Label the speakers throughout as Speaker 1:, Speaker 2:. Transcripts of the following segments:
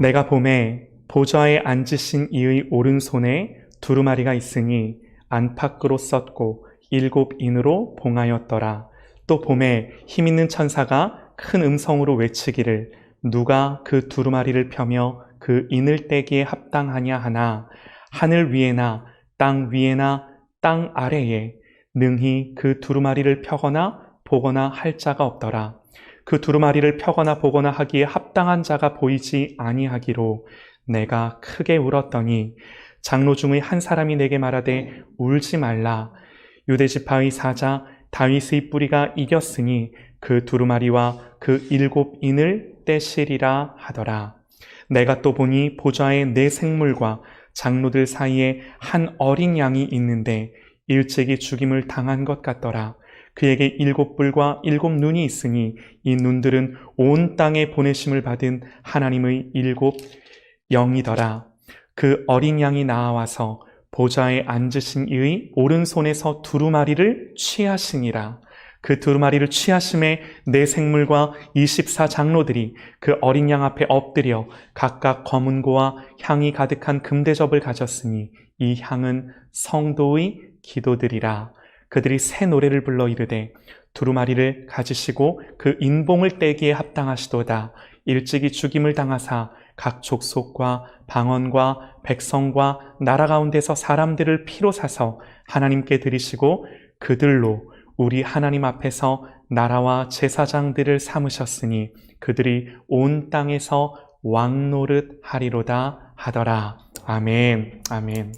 Speaker 1: 내가 보매 보좌에 앉으신 이의 오른손에 두루마리가 있으니 안팎으로 썼고 7인으로 봉하였더라. 또 보매 힘있는 천사가 큰 음성으로 외치기를 누가 그 두루마리를 펴며 그 인을 떼기에 합당하냐 하나 하늘 위에나 땅 위에나 땅 아래에 능히 그 두루마리를 펴거나 보거나 할 자가 없더라. 그 두루마리를 펴거나 보거나 하기에 합당한 자가 보이지 아니하기로 내가 크게 울었더니 장로 중의 한 사람이 내게 말하되 울지 말라. 유대지파의 사자 다윗의 뿌리가 이겼으니 그 두루마리와 그 7인을 떼시리라 하더라. 내가 또 보니 보좌에 4생물과 장로들 사이에 한 어린 양이 있는데 일찍이 죽임을 당한 것 같더라. 그에게 7뿔과 7눈이 있으니 이 눈들은 온 땅에 보내심을 받은 하나님의 7영이더라. 그 어린 양이 나와서 보좌에 앉으신 이의 오른손에서 두루마리를 취하시니라. 그 두루마리를 취하심에 4생물과 24장로들이 그 어린 양 앞에 엎드려 각각 검은고와 향이 가득한 금대접을 가졌으니 이 향은 성도의 기도들이라. 그들이 새 노래를 불러 이르되 두루마리를 가지시고 그 인봉을 떼기에 합당하시도다. 일찍이 죽임을 당하사 각 족속과 방언과 백성과 나라 가운데서 사람들을 피로 사서 하나님께 드리시고 그들로 우리 하나님 앞에서 나라와 제사장들을 삼으셨으니 그들이 온 땅에서 왕노릇 하리로다 하더라. 아멘. 아멘.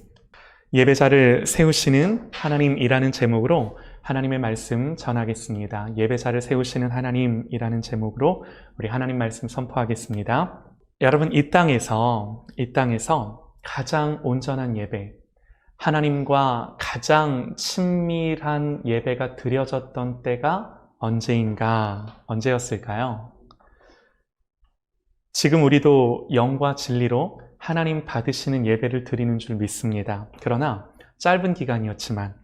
Speaker 1: 예배자를 세우시는 하나님이라는 제목으로 하나님의 말씀 전하겠습니다. 예배자를 세우시는 하나님이라는 제목으로 우리 하나님 말씀 선포하겠습니다. 여러분, 이 땅에서 가장 온전한 예배, 하나님과 가장 친밀한 예배가 드려졌던 때가 언제였을까요? 지금 우리도 영과 진리로 하나님 받으시는 예배를 드리는 줄 믿습니다. 그러나 짧은 기간이었지만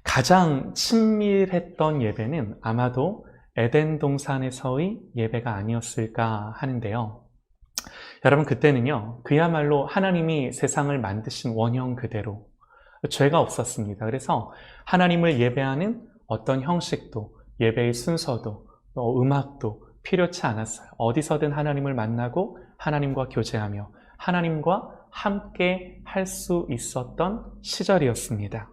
Speaker 1: 가장 친밀했던 예배는 아마도 에덴 동산에서의 예배가 아니었을까 하는데요. 여러분, 그때는요, 그야말로 하나님이 세상을 만드신 원형 그대로 죄가 없었습니다. 그래서 하나님을 예배하는 어떤 형식도, 예배의 순서도, 음악도 필요치 않았어요. 어디서든 하나님을 만나고 하나님과 교제하며 하나님과 함께 할 수 있었던 시절이었습니다.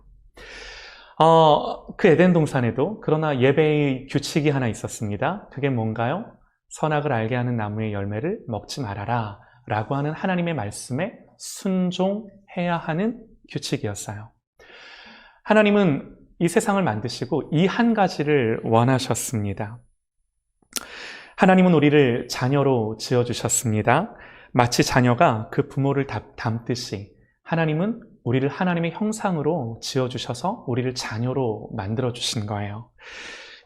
Speaker 1: 그 에덴 동산에도 그러나 예배의 규칙이 하나 있었습니다. 그게 뭔가요? 선악을 알게 하는 나무의 열매를 먹지 말아라 라고 하는 하나님의 말씀에 순종해야 하는 규칙이었어요. 하나님은 이 세상을 만드시고 이 한 가지를 원하셨습니다. 하나님은 우리를 자녀로 지어주셨습니다. 마치 자녀가 그 부모를 닮듯이 하나님은 우리를 하나님의 형상으로 지어주셔서 우리를 자녀로 만들어주신 거예요.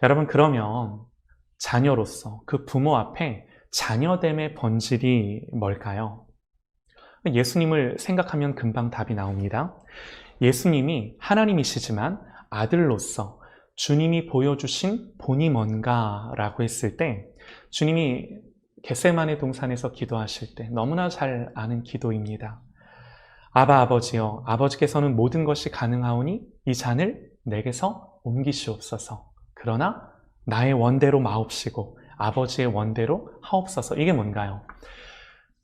Speaker 1: 여러분, 그러면 자녀로서 그 부모 앞에 자녀됨의 본질이 뭘까요? 예수님을 생각하면 금방 답이 나옵니다. 예수님이 하나님이시지만 아들로서 주님이 보여주신 본이 뭔가라고 했을 때 주님이 겟세마네 동산에서 기도하실 때 너무나 잘 아는 기도입니다. 아바 아버지여, 아버지께서는 모든 것이 가능하오니 이 잔을 내게서 옮기시옵소서. 그러나 나의 원대로 마옵시고 아버지의 원대로 하옵소서. 이게 뭔가요?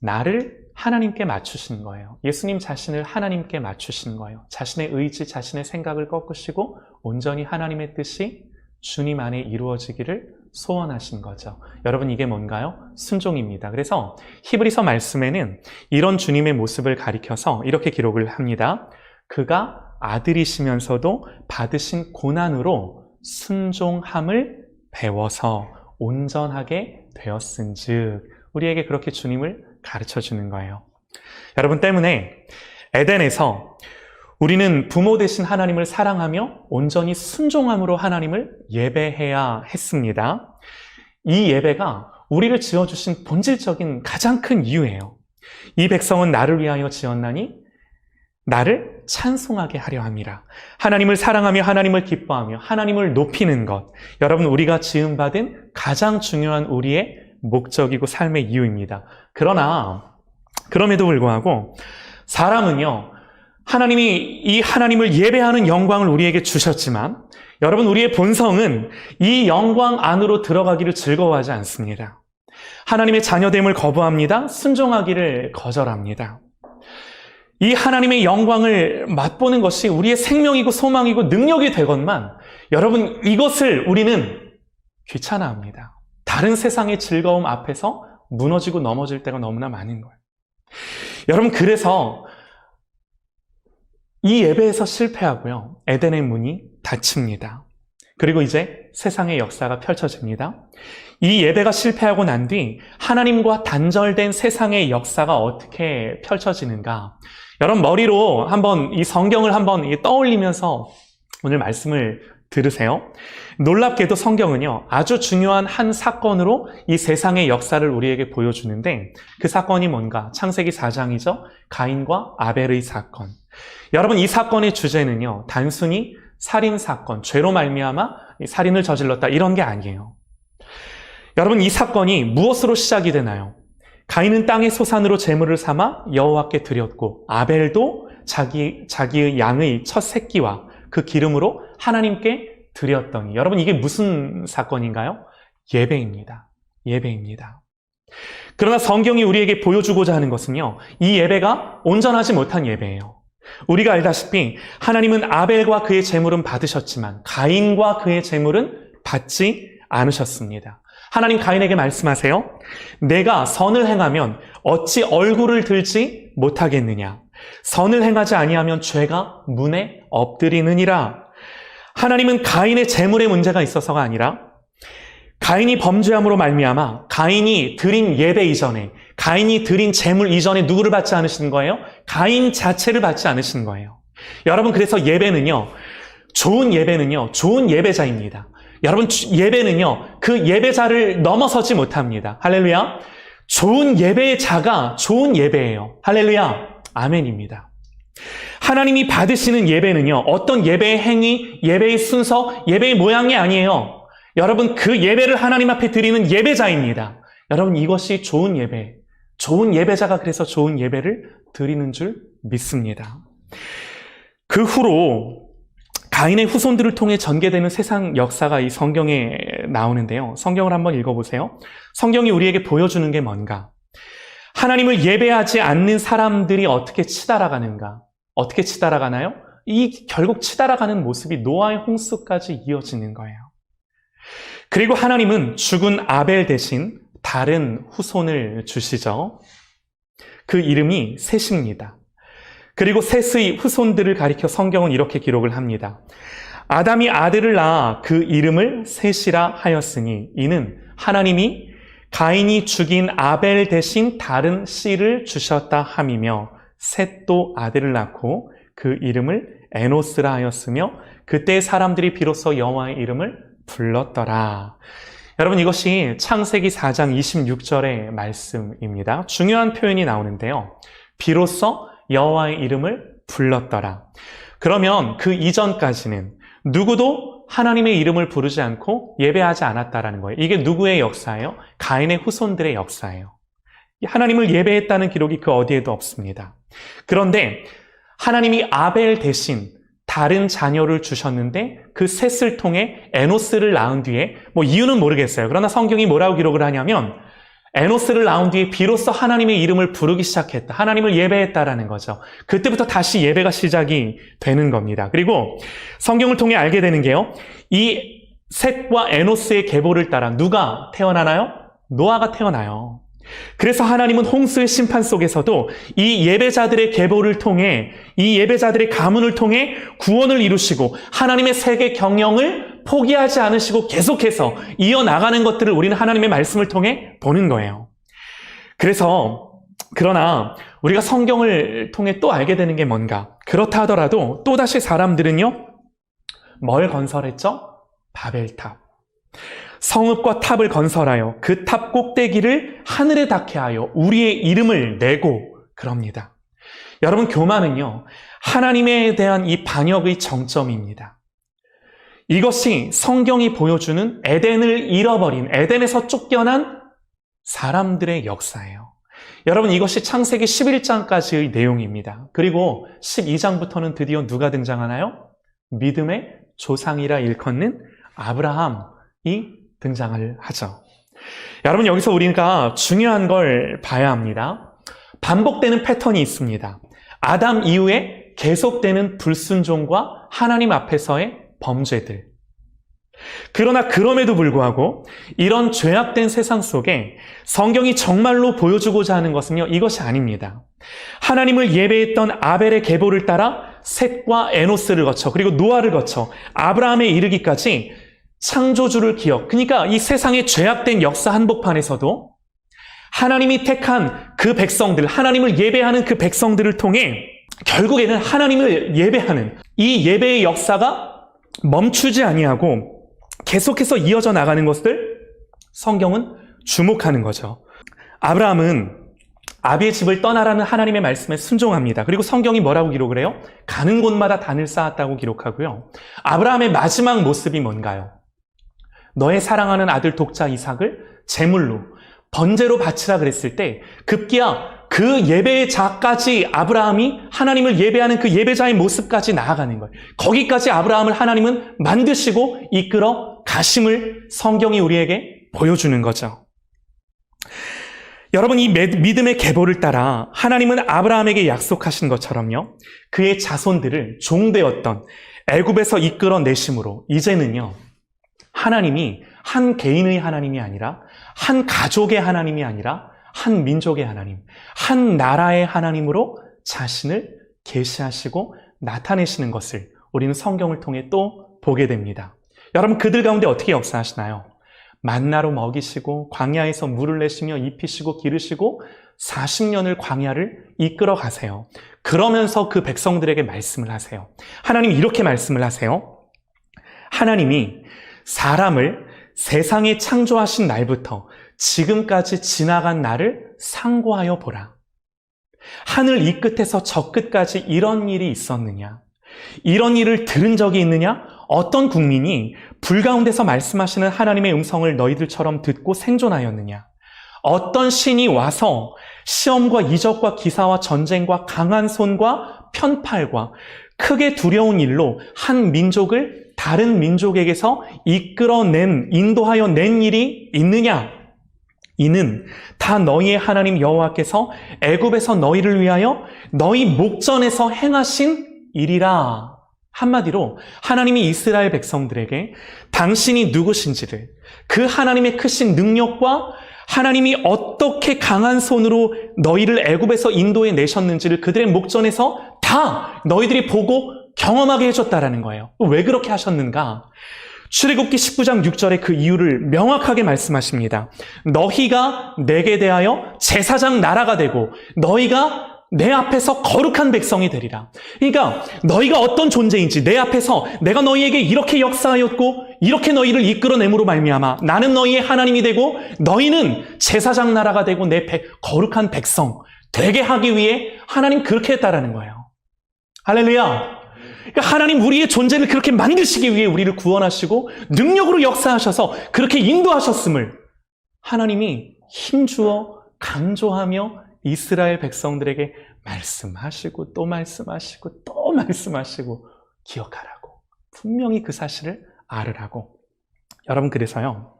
Speaker 1: 나를 하나님께 맞추신 거예요. 예수님 자신을 하나님께 맞추신 거예요. 자신의 의지, 자신의 생각을 꺾으시고 온전히 하나님의 뜻이 주님 안에 이루어지기를 소원하신 거죠. 여러분, 이게 뭔가요? 순종입니다. 그래서 히브리서 말씀에는 이런 주님의 모습을 가리켜서 이렇게 기록을 합니다. 그가 아들이시면서도 받으신 고난으로 순종함을 배워서 온전하게 되었은즉, 우리에게 그렇게 주님을 가르쳐 주는 거예요. 여러분, 때문에 에덴에서 우리는 부모 되신 하나님을 사랑하며 온전히 순종함으로 하나님을 예배해야 했습니다. 이 예배가 우리를 지어주신 본질적인 가장 큰 이유예요. 이 백성은 나를 위하여 지었나니 나를 찬송하게 하려 함이라. 하나님을 사랑하며 하나님을 기뻐하며 하나님을 높이는 것, 여러분, 우리가 지음받은 가장 중요한 우리의 목적이고 삶의 이유입니다. 그러나 그럼에도 불구하고 사람은요, 하나님이 이 하나님을 예배하는 영광을 우리에게 주셨지만 여러분, 우리의 본성은 이 영광 안으로 들어가기를 즐거워하지 않습니다. 하나님의 자녀됨을 거부합니다. 순종하기를 거절합니다. 이 하나님의 영광을 맛보는 것이 우리의 생명이고 소망이고 능력이 되건만 여러분, 이것을 우리는 귀찮아합니다. 다른 세상의 즐거움 앞에서 무너지고 넘어질 때가 너무나 많은 거예요. 여러분, 그래서 이 예배에서 실패하고요, 에덴의 문이 닫힙니다. 그리고 이제 세상의 역사가 펼쳐집니다. 이 예배가 실패하고 난 뒤 하나님과 단절된 세상의 역사가 어떻게 펼쳐지는가? 여러분, 머리로 한번 이 성경을 한번 떠올리면서 오늘 말씀을 들으세요. 놀랍게도 성경은요, 아주 중요한 한 사건으로 이 세상의 역사를 우리에게 보여주는데 그 사건이 뭔가? 창세기 4장이죠. 가인과 아벨의 사건. 여러분, 이 사건의 주제는요, 단순히 살인사건, 죄로 말미암아 살인을 저질렀다, 이런 게 아니에요. 여러분, 이 사건이 무엇으로 시작이 되나요? 가인은 땅의 소산으로 제물을 삼아 여호와께 드렸고 아벨도 자기의 양의 첫 새끼와 그 기름으로 하나님께 드렸더니, 여러분, 이게 무슨 사건인가요? 예배입니다. 예배입니다. 그러나 성경이 우리에게 보여주고자 하는 것은요, 이 예배가 온전하지 못한 예배예요. 우리가 알다시피 하나님은 아벨과 그의 제물은 받으셨지만 가인과 그의 제물은 받지 않으셨습니다. 하나님 가인에게 말씀하세요. 내가 선을 행하면 어찌 얼굴을 들지 못하겠느냐? 선을 행하지 아니하면 죄가 문에 엎드리느니라. 하나님은 가인의 제물에 문제가 있어서가 아니라 가인이 범죄함으로 말미암아 가인이 드린 예배 이전에, 가인이 드린 제물 이전에 누구를 받지 않으신 거예요? 가인 자체를 받지 않으신 거예요. 여러분, 그래서 예배는요, 좋은 예배자입니다. 여러분, 예배는요, 그 예배자를 넘어서지 못합니다. 할렐루야. 좋은 예배자가 좋은 예배예요. 할렐루야. 아멘입니다. 하나님이 받으시는 예배는요, 어떤 예배의 행위, 예배의 순서, 예배의 모양이 아니에요. 여러분, 그 예배를 하나님 앞에 드리는 예배자입니다. 여러분, 이것이 좋은 예배, 좋은 예배자가 그래서 좋은 예배를 드리는 줄 믿습니다. 그 후로 가인의 후손들을 통해 전개되는 세상 역사가 이 성경에 나오는데요. 성경을 한번 읽어보세요. 성경이 우리에게 보여주는 게 뭔가? 하나님을 예배하지 않는 사람들이 어떻게 치달아가는가? 어떻게 치달아가나요? 이 결국 치달아가는 모습이 노아의 홍수까지 이어지는 거예요. 그리고 하나님은 죽은 아벨 대신 다른 후손을 주시죠. 그 이름이 셋입니다. 그리고 셋의 후손들을 가리켜 성경은 이렇게 기록을 합니다. 아담이 아들을 낳아 그 이름을 셋이라 하였으니 이는 하나님이 가인이 죽인 아벨 대신 다른 씨를 주셨다 함이며 셋도 아들을 낳고 그 이름을 에노스라 하였으며 그때 사람들이 비로소 여호와의 이름을 불렀더라. 여러분, 이것이 창세기 4장 26절의 말씀입니다. 중요한 표현이 나오는데요. 비로소 여호와의 이름을 불렀더라. 그러면 그 이전까지는 누구도 하나님의 이름을 부르지 않고 예배하지 않았다라는 거예요. 이게 누구의 역사예요? 가인의 후손들의 역사예요. 하나님을 예배했다는 기록이 그 어디에도 없습니다. 그런데 하나님이 아벨 대신 다른 자녀를 주셨는데 그 셋을 통해 에노스를 낳은 뒤에, 이유는 모르겠어요. 그러나 성경이 뭐라고 기록을 하냐면 에노스를 낳은 뒤에 비로소 하나님의 이름을 부르기 시작했다. 하나님을 예배했다라는 거죠. 그때부터 다시 예배가 시작이 되는 겁니다. 그리고 성경을 통해 알게 되는 게요, 이 셋과 에노스의 계보를 따라 누가 태어나나요? 노아가 태어나요. 그래서 하나님은 홍수의 심판 속에서도 이 예배자들의 계보를 통해, 이 예배자들의 가문을 통해 구원을 이루시고 하나님의 세계 경영을 포기하지 않으시고 계속해서 이어나가는 것들을 우리는 하나님의 말씀을 통해 보는 거예요. 그러나 우리가 성경을 통해 또 알게 되는 게 뭔가? 그렇다 하더라도 또다시 사람들은요, 뭘 건설했죠? 바벨탑. 성읍과 탑을 건설하여 그 탑 꼭대기를 하늘에 닿게 하여 우리의 이름을 내고 그럽니다. 여러분, 교만은요, 하나님에 대한 이 반역의 정점입니다. 이것이 성경이 보여주는 에덴을 잃어버린, 에덴에서 쫓겨난 사람들의 역사예요. 여러분, 이것이 창세기 11장까지의 내용입니다. 그리고 12장부터는 드디어 누가 등장하나요? 믿음의 조상이라 일컫는 아브라함이 등장을 하죠. 여러분, 여기서 우리가 중요한 걸 봐야 합니다. 반복되는 패턴이 있습니다. 아담 이후에 계속되는 불순종과 하나님 앞에서의 범죄들. 그러나 그럼에도 불구하고 이런 죄악된 세상 속에 성경이 정말로 보여주고자 하는 것은요, 이것이 아닙니다. 하나님을 예배했던 아벨의 계보를 따라 셋과 에노스를 거쳐, 그리고 노아를 거쳐 아브라함에 이르기까지 창조주를 기억, 그러니까 이 세상의 죄악된 역사 한복판에서도 하나님이 택한 그 백성들, 하나님을 예배하는 그 백성들을 통해 결국에는 하나님을 예배하는 이 예배의 역사가 멈추지 아니하고 계속해서 이어져 나가는 것을 성경은 주목하는 거죠. 아브라함은 아비의 집을 떠나라는 하나님의 말씀에 순종합니다. 그리고 성경이 뭐라고 기록을 해요? 가는 곳마다 단을 쌓았다고 기록하고요. 아브라함의 마지막 모습이 뭔가요? 너의 사랑하는 아들 독자 이삭을 제물로 번제로 바치라 그랬을 때 급기야 그 예배자까지 아브라함이 하나님을 예배하는 그 예배자의 모습까지 나아가는 거예요. 거기까지 아브라함을 하나님은 만드시고 이끌어 가심을 성경이 우리에게 보여주는 거죠. 여러분, 이 믿음의 계보를 따라 하나님은 아브라함에게 약속하신 것처럼요, 그의 자손들을 종되었던 애굽에서 이끌어내심으로 이제는요, 하나님이 한 개인의 하나님이 아니라 한 가족의 하나님이 아니라 한 민족의 하나님, 한 나라의 하나님으로 자신을 계시하시고 나타내시는 것을 우리는 성경을 통해 또 보게 됩니다. 여러분, 그들 가운데 어떻게 역사하시나요? 만나로 먹이시고 광야에서 물을 내시며 입히시고 기르시고 40년을 광야를 이끌어 가세요. 그러면서 그 백성들에게 말씀을 하세요. 하나님이 이렇게 말씀을 하세요. 하나님이 사람을 세상에 창조하신 날부터 지금까지 지나간 날을 상고하여 보라. 하늘 이 끝에서 저 끝까지 이런 일이 있었느냐? 이런 일을 들은 적이 있느냐? 어떤 국민이 불 가운데서 말씀하시는 하나님의 음성을 너희들처럼 듣고 생존하였느냐? 어떤 신이 와서 시험과 이적과 기사와 전쟁과 강한 손과 편팔과 크게 두려운 일로 한 민족을 다른 민족에게서 이끌어낸, 인도하여 낸 일이 있느냐? 이는 다 너희의 하나님 여호와께서 애굽에서 너희를 위하여 너희 목전에서 행하신 일이라. 한마디로 하나님이 이스라엘 백성들에게 당신이 누구신지를, 그 하나님의 크신 능력과 하나님이 어떻게 강한 손으로 너희를 애굽에서 인도해 내셨는지를 그들의 목전에서 다 너희들이 보고 경험하게 해줬다라는 거예요. 왜 그렇게 하셨는가? 출애굽기 19장 6절에 그 이유를 명확하게 말씀하십니다. 너희가 내게 대하여 제사장 나라가 되고 너희가 내 앞에서 거룩한 백성이 되리라. 그러니까 너희가 어떤 존재인지 내 앞에서 내가 너희에게 이렇게 역사하였고 이렇게 너희를 이끌어내므로 말미암아 나는 너희의 하나님이 되고 너희는 제사장 나라가 되고 내 거룩한 백성 되게 하기 위해 하나님 그렇게 했다라는 거예요. 할렐루야. 그러니까 하나님 우리의 존재를 그렇게 만드시기 위해 우리를 구원하시고 능력으로 역사하셔서 그렇게 인도하셨음을 하나님이 힘주어 강조하며 이스라엘 백성들에게 말씀하시고 또 말씀하시고 또 말씀하시고 기억하라고, 분명히 그 사실을 알으라고. 여러분, 그래서요,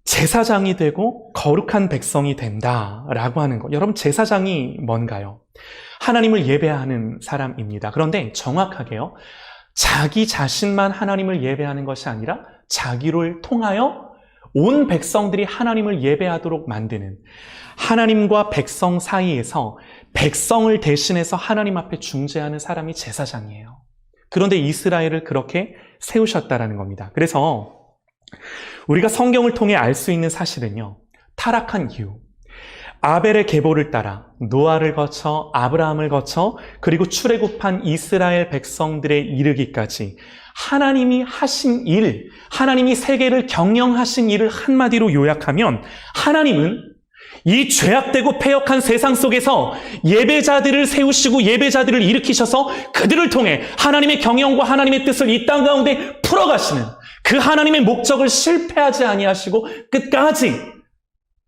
Speaker 1: 제사장이 되고 거룩한 백성이 된다라고 하는 거, 여러분, 제사장이 뭔가요? 하나님을 예배하는 사람입니다. 그런데 정확하게요, 자기 자신만 하나님을 예배하는 것이 아니라 자기를 통하여 온 백성들이 하나님을 예배하도록 만드는, 하나님과 백성 사이에서 백성을 대신해서 하나님 앞에 중재하는 사람이 제사장이에요. 그런데 이스라엘을 그렇게 세우셨다라는 겁니다. 그래서 우리가 성경을 통해 알 수 있는 사실은요, 타락한 이유, 아벨의 계보를 따라 노아를 거쳐 아브라함을 거쳐 그리고 출애굽한 이스라엘 백성들에 이르기까지 하나님이 하신 일, 하나님이 세계를 경영하신 일을 한마디로 요약하면 하나님은 이 죄악되고 패역한 세상 속에서 예배자들을 세우시고 예배자들을 일으키셔서 그들을 통해 하나님의 경영과 하나님의 뜻을 이 땅 가운데 풀어가시는 그 하나님의 목적을 실패하지 아니하시고 끝까지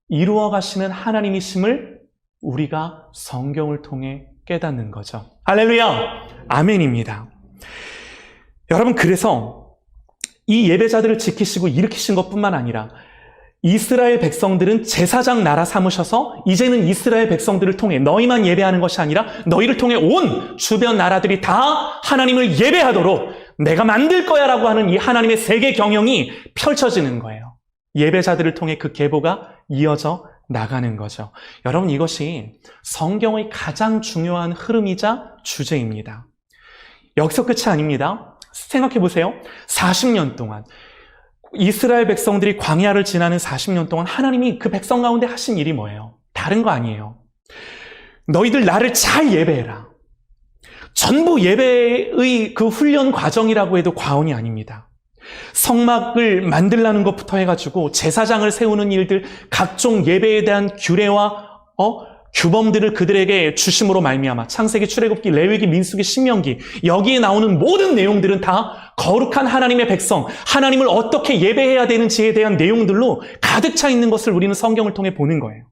Speaker 1: 이루어 가시는 하나님이심을 우리가 성경을 통해 깨닫는 거죠. 할렐루야! 아멘입니다. 여러분, 그래서 이 예배자들을 지키시고 일으키신 것뿐만 아니라 이스라엘 백성들은 제사장 나라 삼으셔서 이제는 이스라엘 백성들을 통해 너희만 예배하는 것이 아니라 너희를 통해 온 주변 나라들이 다 하나님을 예배하도록 내가 만들 거야 라고 하는 이 하나님의 세계 경영이 펼쳐지는 거예요. 예배자들을 통해 그 계보가 이어져 나가는 거죠. 여러분, 이것이 성경의 가장 중요한 흐름이자 주제입니다. 여기서 끝이 아닙니다. 생각해 보세요. 40년 동안 이스라엘 백성들이 광야를 지나는 40년 동안 하나님이 그 백성 가운데 하신 일이 뭐예요? 다른 거 아니에요. 너희들 나를 잘 예배해라. 전부 예배의 그 훈련 과정이라고 해도 과언이 아닙니다. 성막을 만들라는 것부터 해가지고 제사장을 세우는 일들, 각종 예배에 대한 규례와 규범들을 그들에게 주심으로 말미암아 창세기, 출애굽기, 레위기, 민수기, 신명기, 여기에 나오는 모든 내용들은 다 거룩한 하나님의 백성, 하나님을 어떻게 예배해야 되는지에 대한 내용들로 가득 차 있는 것을 우리는 성경을 통해 보는 거예요.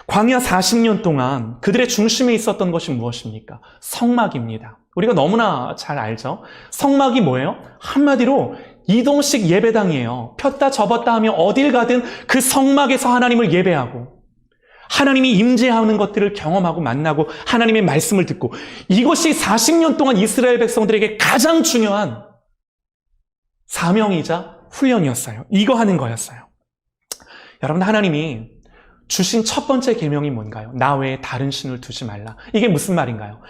Speaker 1: 광야 40년 동안 그들의 중심에 있었던 것이 무엇입니까? 성막입니다. 우리가 너무나 잘 알죠? 성막이 뭐예요? 한마디로 이동식 예배당이에요. 폈다 접었다 하며 어딜 가든 그 성막에서 하나님을 예배하고 하나님이 임재하는 것들을 경험하고 만나고 하나님의 말씀을 듣고, 이것이 40년 동안 이스라엘 백성들에게 가장 중요한 사명이자 훈련이었어요. 이거 하는 거였어요. 여러분, 하나님이 주신 첫 번째 계명이 뭔가요? 나 외에 다른 신을 두지 말라. 이게 무슨 말인가요?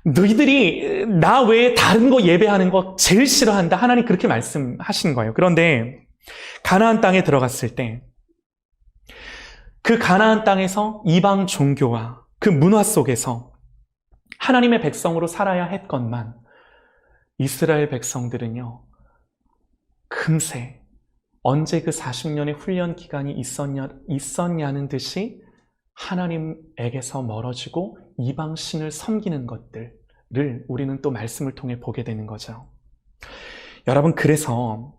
Speaker 1: 너희들이 나 외에 다른 거 예배하는 거 제일 싫어한다. 하나님 그렇게 말씀하신 거예요. 그런데 가나안 땅에 들어갔을 때 그 가나안 땅에서 이방 종교와 그 문화 속에서 하나님의 백성으로 살아야 했건만 이스라엘 백성들은요, 금세 언제 그 40년의 훈련 기간이 있었냐는 듯이 하나님에게서 멀어지고 이방 신을 섬기는 것들을 우리는 또 말씀을 통해 보게 되는 거죠. 여러분, 그래서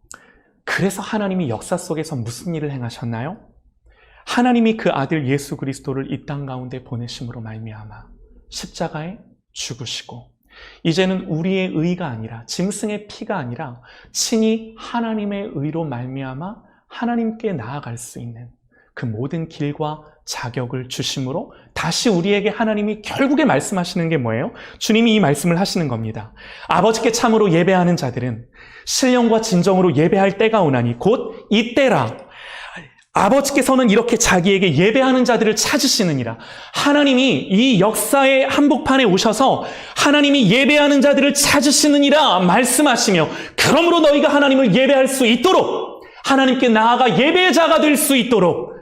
Speaker 1: 하나님이 역사 속에서 무슨 일을 행하셨나요? 하나님이 그 아들 예수 그리스도를 이 땅 가운데 보내심으로 말미암아 십자가에 죽으시고, 이제는 우리의 의가 아니라 짐승의 피가 아니라 친히 하나님의 의로 말미암아 하나님께 나아갈 수 있는 그 모든 길과 자격을 주심으로 다시 우리에게 하나님이 결국에 말씀하시는 게 뭐예요? 주님이 이 말씀을 하시는 겁니다. 아버지께 참으로 예배하는 자들은 신령과 진정으로 예배할 때가 오나니 곧 이때라. 아버지께서는 이렇게 자기에게 예배하는 자들을 찾으시느니라. 하나님이 이 역사의 한복판에 오셔서 하나님이 예배하는 자들을 찾으시느니라 말씀하시며, 그러므로 너희가 하나님을 예배할 수 있도록, 하나님께 나아가 예배자가 될 수 있도록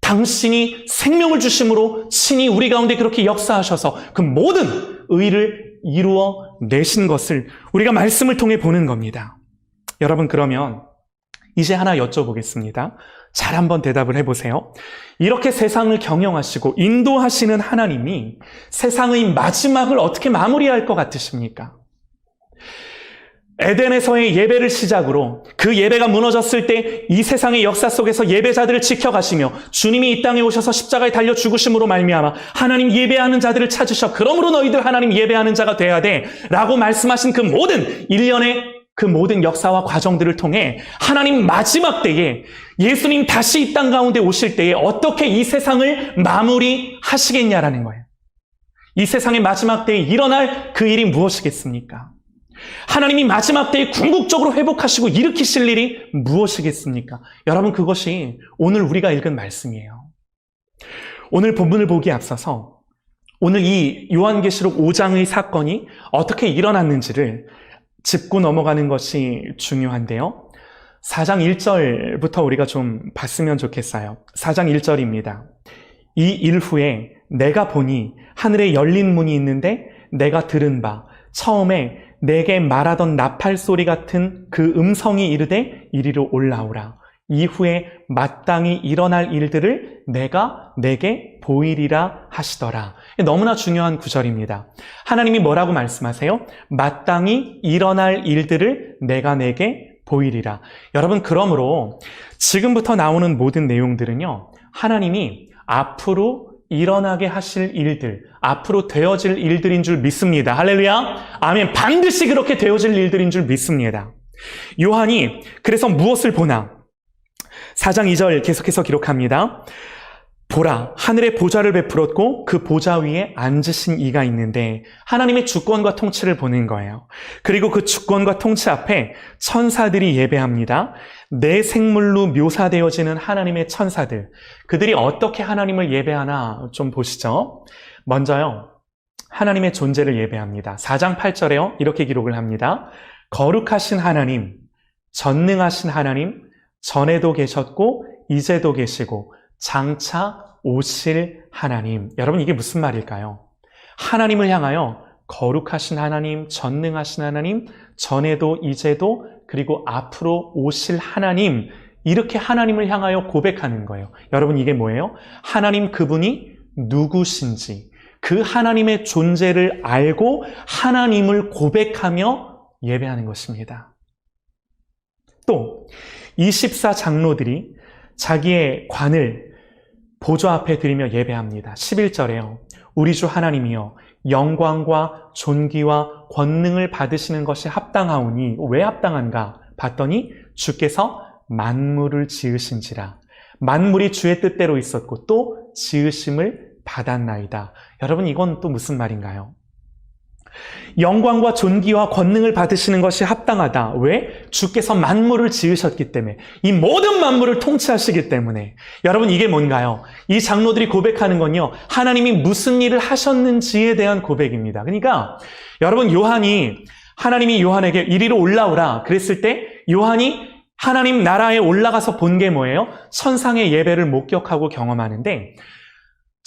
Speaker 1: 당신이 생명을 주심으로 친히 우리 가운데 그렇게 역사하셔서 그 모든 의를 이루어 내신 것을 우리가 말씀을 통해 보는 겁니다. 여러분, 그러면 이제 하나 여쭤보겠습니다. 잘 한번 대답을 해보세요. 이렇게 세상을 경영하시고 인도하시는 하나님이 세상의 마지막을 어떻게 마무리할 것 같으십니까? 에덴에서의 예배를 시작으로 그 예배가 무너졌을 때 이 세상의 역사 속에서 예배자들을 지켜가시며 주님이 이 땅에 오셔서 십자가에 달려 죽으심으로 말미암아 하나님 예배하는 자들을 찾으셔 그러므로 너희들 하나님 예배하는 자가 돼야 돼 라고 말씀하신 그 모든 일련의 그 모든 역사와 과정들을 통해 하나님 마지막 때에 예수님 다시 이 땅 가운데 오실 때에 어떻게 이 세상을 마무리하시겠냐라는 거예요. 이 세상의 마지막 때에 일어날 그 일이 무엇이겠습니까? 하나님이 마지막 때에 궁극적으로 회복하시고 일으키실 일이 무엇이겠습니까? 여러분, 그것이 오늘 우리가 읽은 말씀이에요. 오늘 본문을 보기에 앞서서 오늘 이 요한계시록 5장의 사건이 어떻게 일어났는지를 짚고 넘어가는 것이 중요한데요. 4장 1절부터 우리가 좀 봤으면 좋겠어요. 4장 1절입니다. 이 일 후에 내가 보니 하늘에 열린 문이 있는데 내가 들은 바 처음에 내게 말하던 나팔 소리 같은 그 음성이 이르되 이리로 올라오라. 이후에 마땅히 일어날 일들을 내가 내게 보이리라 하시더라. 너무나 중요한 구절입니다. 하나님이 뭐라고 말씀하세요? 마땅히 일어날 일들을 내가 내게 보이리라. 여러분, 그러므로 지금부터 나오는 모든 내용들은요, 하나님이 앞으로 일어나게 하실 일들, 앞으로 되어질 일들인 줄 믿습니다. 할렐루야. 아멘. 반드시 그렇게 되어질 일들인 줄 믿습니다. 요한이 그래서 무엇을 보나? 4장 2절 계속해서 기록합니다. 보라, 하늘의 보좌를 베풀었고 그 보좌 위에 앉으신 이가 있는데, 하나님의 주권과 통치를 보는 거예요. 그리고 그 주권과 통치 앞에 천사들이 예배합니다. 내 생물로 묘사되어지는 하나님의 천사들, 그들이 어떻게 하나님을 예배하나 좀 보시죠. 먼저요, 하나님의 존재를 예배합니다. 4장 8절에요, 이렇게 기록을 합니다. 거룩하신 하나님, 전능하신 하나님, 전에도 계셨고 이제도 계시고 장차 오실 하나님. 여러분, 이게 무슨 말일까요? 하나님을 향하여 거룩하신 하나님, 전능하신 하나님, 전에도 이제도 그리고 앞으로 오실 하나님, 이렇게 하나님을 향하여 고백하는 거예요. 여러분, 이게 뭐예요? 하나님 그분이 누구신지, 그 하나님의 존재를 알고 하나님을 고백하며 예배하는 것입니다. 또 24장로들이 자기의 관을 보좌 앞에 드리며 예배합니다. 11절에요. 우리 주 하나님이여, 영광과 존귀와 권능을 받으시는 것이 합당하오니. 왜 합당한가? 봤더니 주께서 만물을 지으신지라. 만물이 주의 뜻대로 있었고 또 지으심을 받았나이다. 여러분, 이건 또 무슨 말인가요? 영광과 존귀와 권능을 받으시는 것이 합당하다. 왜? 주께서 만물을 지으셨기 때문에, 이 모든 만물을 통치하시기 때문에. 여러분, 이게 뭔가요? 이 장로들이 고백하는 건요, 하나님이 무슨 일을 하셨는지에 대한 고백입니다. 그러니까 여러분, 하나님이 요한에게 이리로 올라오라 그랬을 때 요한이 하나님 나라에 올라가서 본 게 뭐예요? 천상의 예배를 목격하고 경험하는데,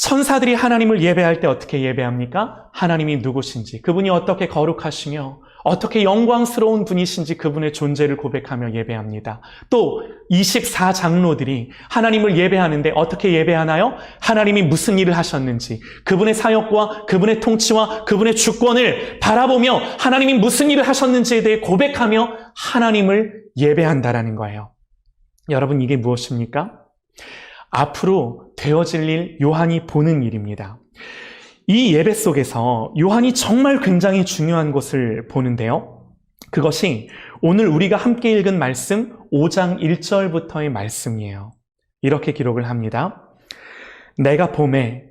Speaker 1: 천사들이 하나님을 예배할 때 어떻게 예배합니까? 하나님이 누구신지, 그분이 어떻게 거룩하시며 어떻게 영광스러운 분이신지 그분의 존재를 고백하며 예배합니다. 또 24장로들이 하나님을 예배하는데 어떻게 예배하나요? 하나님이 무슨 일을 하셨는지, 그분의 사역과 그분의 통치와 그분의 주권을 바라보며 하나님이 무슨 일을 하셨는지에 대해 고백하며 하나님을 예배한다라는 거예요. 여러분, 이게 무엇입니까? 앞으로 되어질 일, 요한이 보는 일입니다. 이 예배 속에서 요한이 정말 굉장히 중요한 것을 보는데요. 그것이 오늘 우리가 함께 읽은 말씀 5장 1절부터의 말씀이에요. 이렇게 기록을 합니다. 내가 봄에,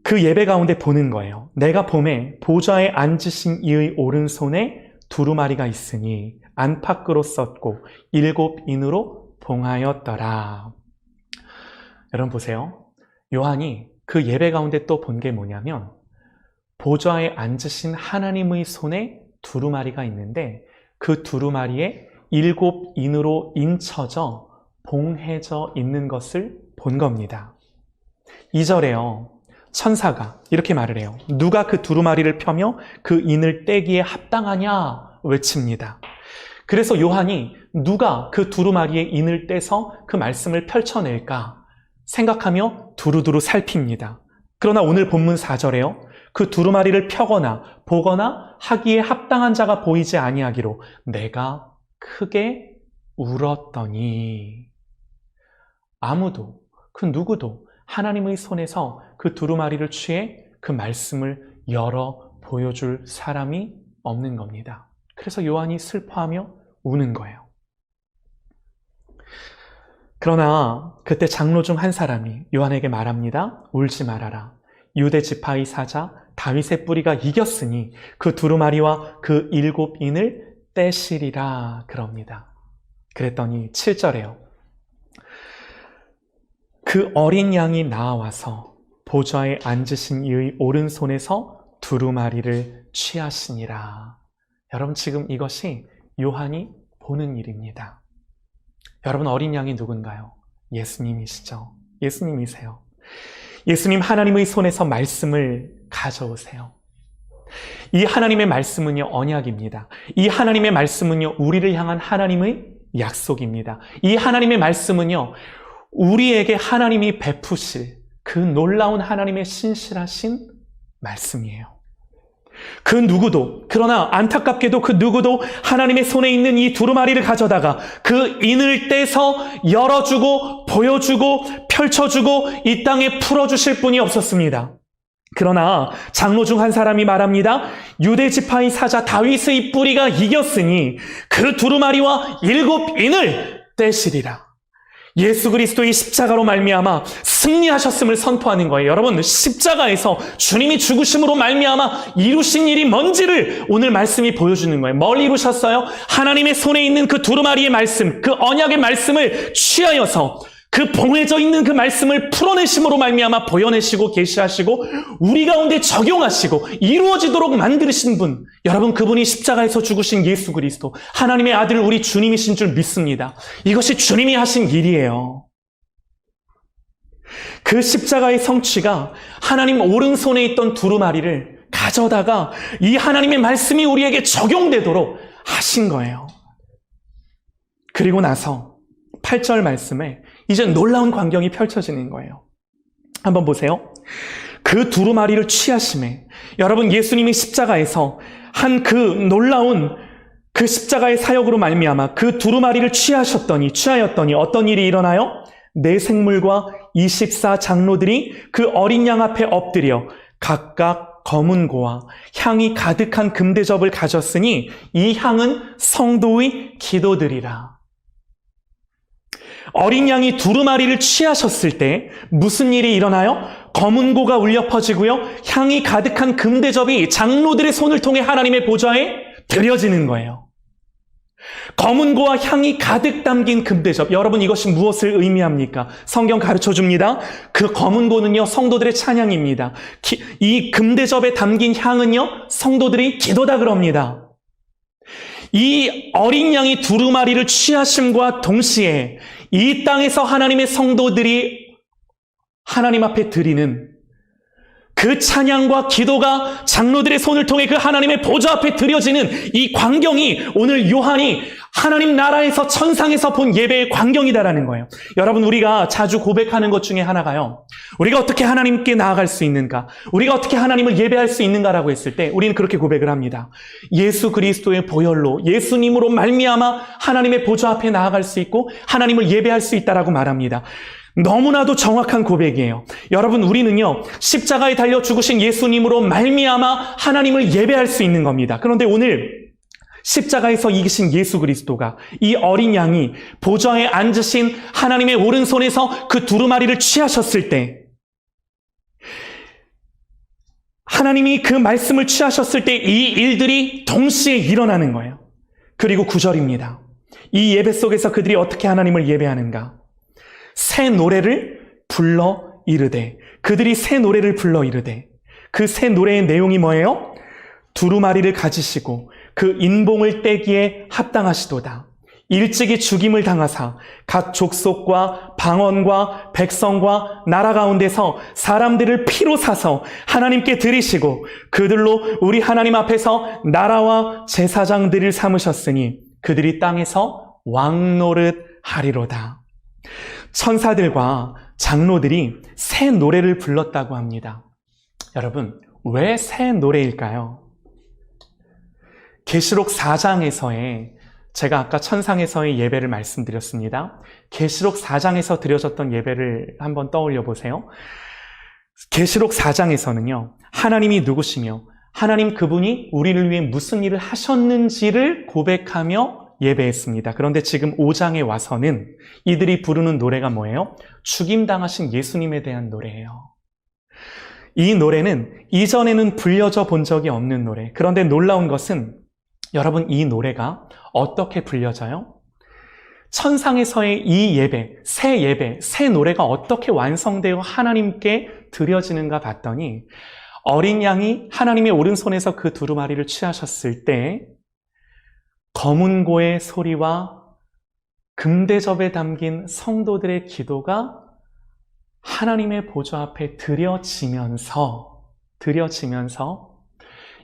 Speaker 1: 그 예배 가운데 보는 거예요. 내가 봄에 보좌에 앉으신 이의 오른손에 두루마리가 있으니 안팎으로 썼고 7인으로 봉하였더라. 여러분 보세요. 요한이 그 예배 가운데 또 본 게 뭐냐면, 보좌에 앉으신 하나님의 손에 두루마리가 있는데 그 두루마리에 7인으로 인쳐져 봉해져 있는 것을 본 겁니다. 2절에요. 천사가 이렇게 말을 해요. 누가 그 두루마리를 펴며 그 인을 떼기에 합당하냐 외칩니다. 그래서 요한이 누가 그 두루마리의 인을 떼서 그 말씀을 펼쳐낼까 생각하며 두루두루 살핍니다. 그러나 오늘 본문 4절에요. 그 두루마리를 펴거나 보거나 하기에 합당한 자가 보이지 아니하기로 내가 크게 울었더니. 아무도, 그 누구도 하나님의 손에서 그 두루마리를 취해 그 말씀을 열어 보여줄 사람이 없는 겁니다. 그래서 요한이 슬퍼하며 우는 거예요. 그러나 그때 장로 중 한 사람이 요한에게 말합니다. 울지 말아라. 유대 지파의 사자 다윗의 뿌리가 이겼으니 그 두루마리와 그 7인을 떼시리라 그럽니다. 그랬더니 7절에요. 그 어린 양이 나와서 보좌에 앉으신 이의 오른손에서 두루마리를 취하시니라. 여러분, 지금 이것이 요한이 보는 일입니다. 여러분, 어린 양이 누군가요? 예수님이시죠. 예수님이세요. 예수님, 하나님의 손에서 말씀을 가져오세요. 이 하나님의 말씀은요, 언약입니다. 이 하나님의 말씀은요, 우리를 향한 하나님의 약속입니다. 이 하나님의 말씀은요, 우리에게 하나님이 베푸실 그 놀라운 하나님의 신실하신 말씀이에요. 그 누구도, 그러나 안타깝게도 그 누구도 하나님의 손에 있는 이 두루마리를 가져다가 그 인을 떼서 열어주고 보여주고 펼쳐주고 이 땅에 풀어주실 분이 없었습니다. 그러나 장로 중 한 사람이 말합니다. 유대 지파의 사자 다윗의 뿌리가 이겼으니 그 두루마리와 7인을 떼시리라. 예수 그리스도의 십자가로 말미암아 승리하셨음을 선포하는 거예요. 여러분, 십자가에서 주님이 죽으심으로 말미암아 이루신 일이 뭔지를 오늘 말씀이 보여주는 거예요. 뭘 이루셨어요? 하나님의 손에 있는 그 두루마리의 말씀, 그 언약의 말씀을 취하여서 그 봉해져 있는 그 말씀을 풀어내심으로 말미암아 보여내시고 계시하시고 우리 가운데 적용하시고 이루어지도록 만드신 분, 여러분, 그분이 십자가에서 죽으신 예수 그리스도, 하나님의 아들 우리 주님이신 줄 믿습니다. 이것이 주님이 하신 일이에요. 그 십자가의 성취가 하나님 오른손에 있던 두루마리를 가져다가 이 하나님의 말씀이 우리에게 적용되도록 하신 거예요. 그리고 나서 8절 말씀에 이제 놀라운 광경이 펼쳐지는 거예요. 한번 보세요. 그 두루마리를 취하심에, 여러분, 예수님이 십자가에서 한 그 놀라운 그 십자가의 사역으로 말미암아 그 두루마리를 취하였더니 어떤 일이 일어나요? 네 생물과 24 장로들이 그 어린 양 앞에 엎드려 각각 검은 고와 향이 가득한 금대접을 가졌으니 이 향은 성도의 기도들이라. 어린 양이 두루마리를 취하셨을 때 무슨 일이 일어나요? 검은 고가 울려 퍼지고요, 향이 가득한 금대접이 장로들의 손을 통해 하나님의 보좌에 드려지는 거예요. 검은 고와 향이 가득 담긴 금대접, 여러분, 이것이 무엇을 의미합니까? 성경 가르쳐 줍니다. 그 검은 고는요, 성도들의 찬양입니다. 이 금대접에 담긴 향은요, 성도들의 기도다 그럽니다. 이 어린 양이 두루마리를 취하심과 동시에 이 땅에서 하나님의 성도들이 하나님 앞에 드리는 그 찬양과 기도가 장로들의 손을 통해 그 하나님의 보좌 앞에 드려지는 이 광경이 오늘 요한이 하나님 나라에서 천상에서 본 예배의 광경이다라는 거예요. 여러분, 우리가 자주 고백하는 것 중에 하나가요, 우리가 어떻게 하나님께 나아갈 수 있는가, 우리가 어떻게 하나님을 예배할 수 있는가라고 했을 때 우리는 그렇게 고백을 합니다. 예수 그리스도의 보혈로, 예수님으로 말미암아 하나님의 보좌 앞에 나아갈 수 있고 하나님을 예배할 수 있다라고 말합니다. 너무나도 정확한 고백이에요. 여러분, 우리는요, 십자가에 달려 죽으신 예수님으로 말미암아 하나님을 예배할 수 있는 겁니다. 그런데 오늘 십자가에서 이기신 예수 그리스도가, 이 어린 양이 보좌에 앉으신 하나님의 오른손에서 그 두루마리를 취하셨을 때, 하나님이 그 말씀을 취하셨을 때 이 일들이 동시에 일어나는 거예요. 그리고 9절입니다. 이 예배 속에서 그들이 어떻게 하나님을 예배하는가? 새 노래를 불러 이르되, 그들이 새 노래를 불러 이르되, 그 새 노래의 내용이 뭐예요? 두루마리를 가지시고 그 인봉을 떼기에 합당하시도다. 일찍이 죽임을 당하사 각 족속과 방언과 백성과 나라 가운데서 사람들을 피로 사서 하나님께 드리시고 그들로 우리 하나님 앞에서 나라와 제사장들을 삼으셨으니 그들이 땅에서 왕노릇 하리로다. 천사들과 장로들이 새 노래를 불렀다고 합니다. 여러분, 왜 새 노래일까요? 계시록 4장에서의, 제가 아까 천상에서의 예배를 말씀드렸습니다. 계시록 4장에서 드려졌던 예배를 한번 떠올려 보세요. 계시록 4장에서는요, 하나님이 누구시며 하나님 그분이 우리를 위해 무슨 일을 하셨는지를 고백하며 예배했습니다. 그런데 지금 5장에 와서는 이들이 부르는 노래가 뭐예요? 죽임당하신 예수님에 대한 노래예요. 이 노래는 이전에는 불려져 본 적이 없는 노래. 그런데 놀라운 것은, 여러분, 이 노래가 어떻게 불려져요? 천상에서의 이 예배, 새 노래가 어떻게 완성되어 하나님께 드려지는가 봤더니, 어린 양이 하나님의 오른손에서 그 두루마리를 취하셨을 때 검은 고의 소리와 금대접에 담긴 성도들의 기도가 하나님의 보좌 앞에 드려지면서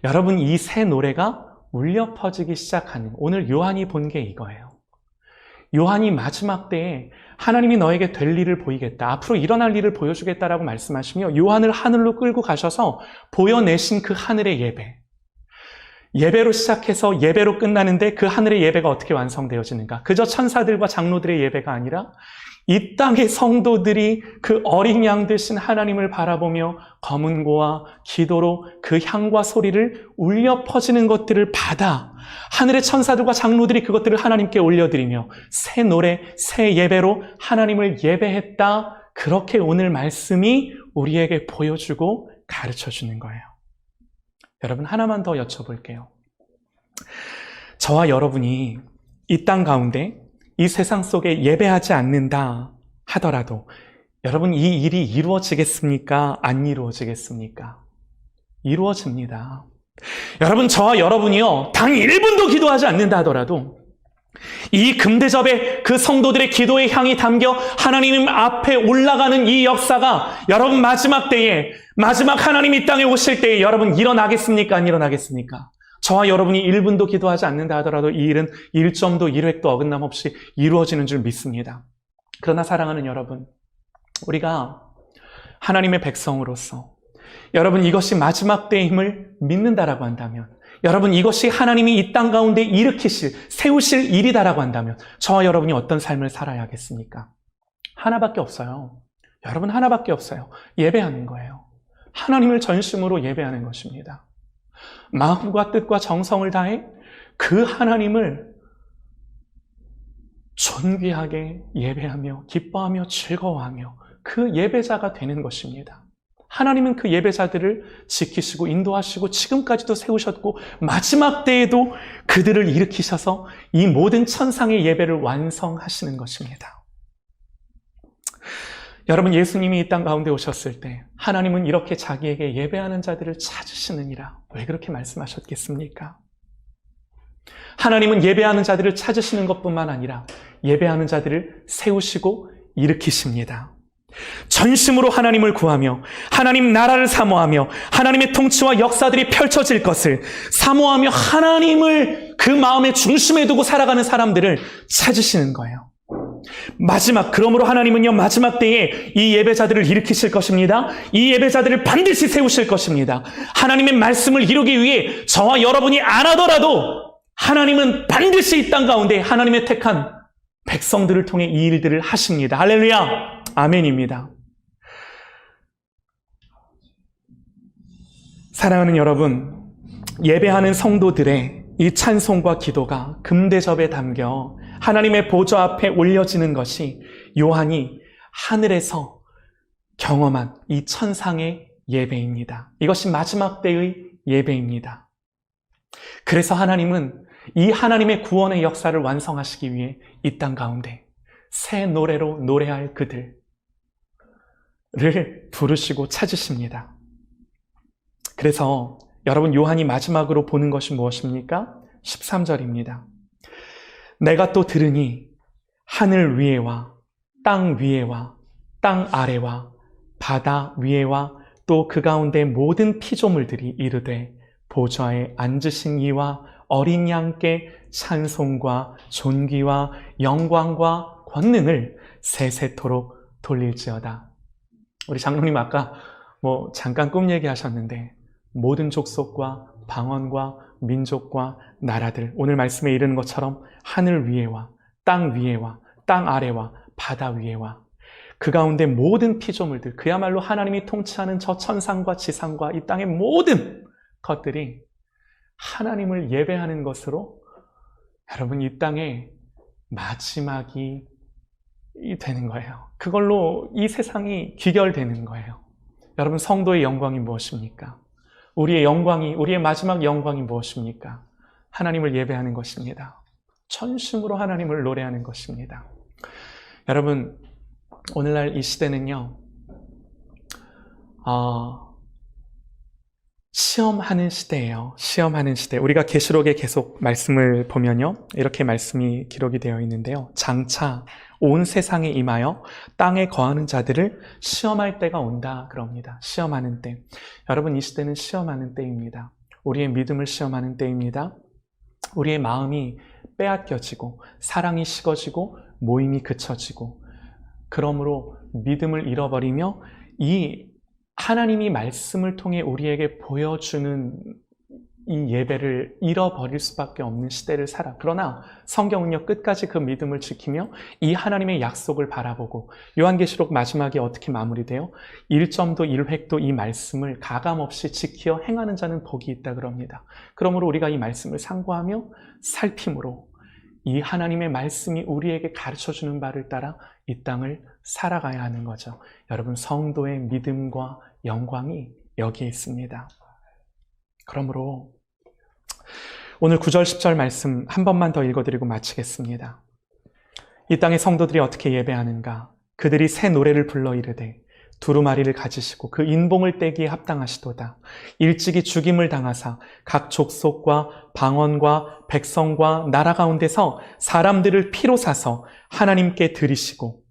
Speaker 1: 여러분, 이 새 노래가 울려 퍼지기 시작하는, 오늘 요한이 본 게 이거예요. 요한이 마지막 때에 하나님이 너에게 될 일을 보이겠다, 앞으로 일어날 일을 보여주겠다라고 말씀하시며 요한을 하늘로 끌고 가셔서 보여내신 그 하늘의 예배, 예배로 시작해서 예배로 끝나는데 그 하늘의 예배가 어떻게 완성되어지는가? 그저 천사들과 장로들의 예배가 아니라 이 땅의 성도들이 그 어린 양 되신 하나님을 바라보며 검은고와 기도로 그 향과 소리를 울려 퍼지는 것들을 받아 하늘의 천사들과 장로들이 그것들을 하나님께 올려드리며 새 노래, 새 예배로 하나님을 예배했다. 그렇게 오늘 말씀이 우리에게 보여주고 가르쳐주는 거예요. 여러분, 하나만 더 여쭤볼게요. 저와 여러분이 이 땅 가운데 이 세상 속에 예배하지 않는다 하더라도 여러분, 이 일이 이루어지겠습니까? 안 이루어지겠습니까? 이루어집니다. 여러분, 저와 여러분이요, 단 1분도 기도하지 않는다 하더라도 이 금대접에 그 성도들의 기도의 향이 담겨 하나님 앞에 올라가는 이 역사가 여러분 마지막 때에, 마지막 하나님 이 땅에 오실 때에 여러분 일어나겠습니까? 안 일어나겠습니까? 저와 여러분이 1분도 기도하지 않는다 하더라도 이 일은 1점도 1획도 어긋남 없이 이루어지는 줄 믿습니다. 그러나 사랑하는 여러분, 우리가 하나님의 백성으로서 여러분 이것이 마지막 때의 힘을 믿는다라고 한다면, 여러분 이것이 하나님이 이 땅 가운데 일으키실, 세우실 일이다라고 한다면 저와 여러분이 어떤 삶을 살아야겠습니까? 하나밖에 없어요. 여러분, 하나밖에 없어요. 예배하는 거예요. 하나님을 전심으로 예배하는 것입니다. 마음과 뜻과 정성을 다해 그 하나님을 존귀하게 예배하며 기뻐하며 즐거워하며 그 예배자가 되는 것입니다. 하나님은 그 예배자들을 지키시고 인도하시고 지금까지도 세우셨고 마지막 때에도 그들을 일으키셔서 이 모든 천상의 예배를 완성하시는 것입니다. 여러분, 예수님이 이 땅 가운데 오셨을 때 하나님은 이렇게 자기에게 예배하는 자들을 찾으시느니라. 왜 그렇게 말씀하셨겠습니까? 하나님은 예배하는 자들을 찾으시는 것뿐만 아니라 예배하는 자들을 세우시고 일으키십니다. 전심으로 하나님을 구하며 하나님 나라를 사모하며 하나님의 통치와 역사들이 펼쳐질 것을 사모하며 하나님을 그 마음의 중심에 두고 살아가는 사람들을 찾으시는 거예요. 그러므로 하나님은요, 마지막 때에 이 예배자들을 일으키실 것입니다. 이 예배자들을 반드시 세우실 것입니다. 하나님의 말씀을 이루기 위해 저와 여러분이 안 하더라도 하나님은 반드시 이 땅 가운데 하나님의 택한 백성들을 통해 이 일들을 하십니다. 할렐루야! 아멘입니다. 사랑하는 여러분, 예배하는 성도들의 이 찬송과 기도가 금대접에 담겨 하나님의 보좌 앞에 올려지는 것이 요한이 하늘에서 경험한 이 천상의 예배입니다. 이것이 마지막 때의 예배입니다. 그래서 하나님은 이 하나님의 구원의 역사를 완성하시기 위해 이 땅 가운데 새 노래로 노래할 그들을 부르시고 찾으십니다. 그래서 여러분, 요한이 마지막으로 보는 것이 무엇입니까? 13절입니다. 내가 또 들으니 하늘 위에와 땅 위에와 땅 아래와 바다 위에와 또 그 가운데 모든 피조물들이 이르되 보좌에 앉으신 이와 어린 양께 찬송과 존귀와 영광과 권능을 세세토록 돌릴지어다. 우리 장로님 아까 잠깐 꿈 얘기하셨는데 모든 족속과 방언과 민족과 나라들, 오늘 말씀에 이르는 것처럼 하늘 위에와 땅 위에와 땅 아래와 바다 위에와 그 가운데 모든 피조물들, 그야말로 하나님이 통치하는 저 천상과 지상과 이 땅의 모든 것들이 하나님을 예배하는 것으로 여러분 이 땅의 마지막이 되는 거예요. 그걸로 이 세상이 귀결되는 거예요. 여러분, 성도의 영광이 무엇입니까? 우리의 영광이, 우리의 마지막 영광이 무엇입니까? 하나님을 예배하는 것입니다. 전심으로 하나님을 노래하는 것입니다. 여러분, 오늘날 이 시대는요, 시험하는 시대예요. 시험하는 시대. 우리가 계시록에 계속 말씀을 보면요, 이렇게 말씀이 기록이 되어 있는데요. 장차 온 세상에 임하여 땅에 거하는 자들을 시험할 때가 온다 그럽니다. 시험하는 때. 여러분, 이 시대는 시험하는 때입니다. 우리의 믿음을 시험하는 때입니다. 우리의 마음이 빼앗겨지고 사랑이 식어지고 모임이 그쳐지고 그러므로 믿음을 잃어버리며 이 하나님이 말씀을 통해 우리에게 보여주는 이 예배를 잃어버릴 수밖에 없는 시대를 살아. 그러나 성경은요, 끝까지 그 믿음을 지키며 이 하나님의 약속을 바라보고 요한계시록 마지막에 어떻게 마무리돼요? 1점도 1획도 이 말씀을 가감없이 지켜 행하는 자는 복이 있다 그럽니다. 그러므로 우리가 이 말씀을 상고하며 살핌으로 이 하나님의 말씀이 우리에게 가르쳐주는 바를 따라 이 땅을 살아가야 하는 거죠. 여러분, 성도의 믿음과 영광이 여기에 있습니다. 그러므로 오늘 9절 10절 말씀 한 번만 더 읽어드리고 마치겠습니다. 이 땅의 성도들이 어떻게 예배하는가? 그들이 새 노래를 불러 이르되 두루마리를 가지시고 그 인봉을 떼기에 합당하시도다. 일찍이 죽임을 당하사 각 족속과 방언과 백성과 나라 가운데서 사람들을 피로 사서 하나님께 드리시고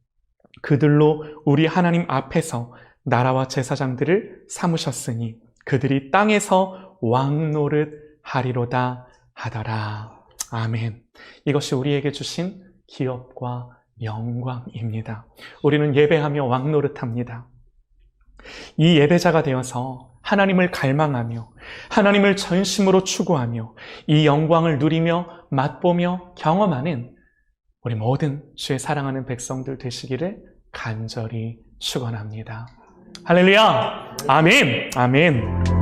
Speaker 1: 그들로 우리 하나님 앞에서 나라와 제사장들을 삼으셨으니 그들이 땅에서 왕노릇 하리로다 하더라. 아멘. 이것이 우리에게 주신 기업과 영광입니다. 우리는 예배하며 왕노릇합니다. 이 예배자가 되어서 하나님을 갈망하며 하나님을 전심으로 추구하며 이 영광을 누리며 맛보며 경험하는 우리 모든 주의 사랑하는 백성들 되시기를 간절히 축원합니다. 할렐루야! 아멘! 아멘!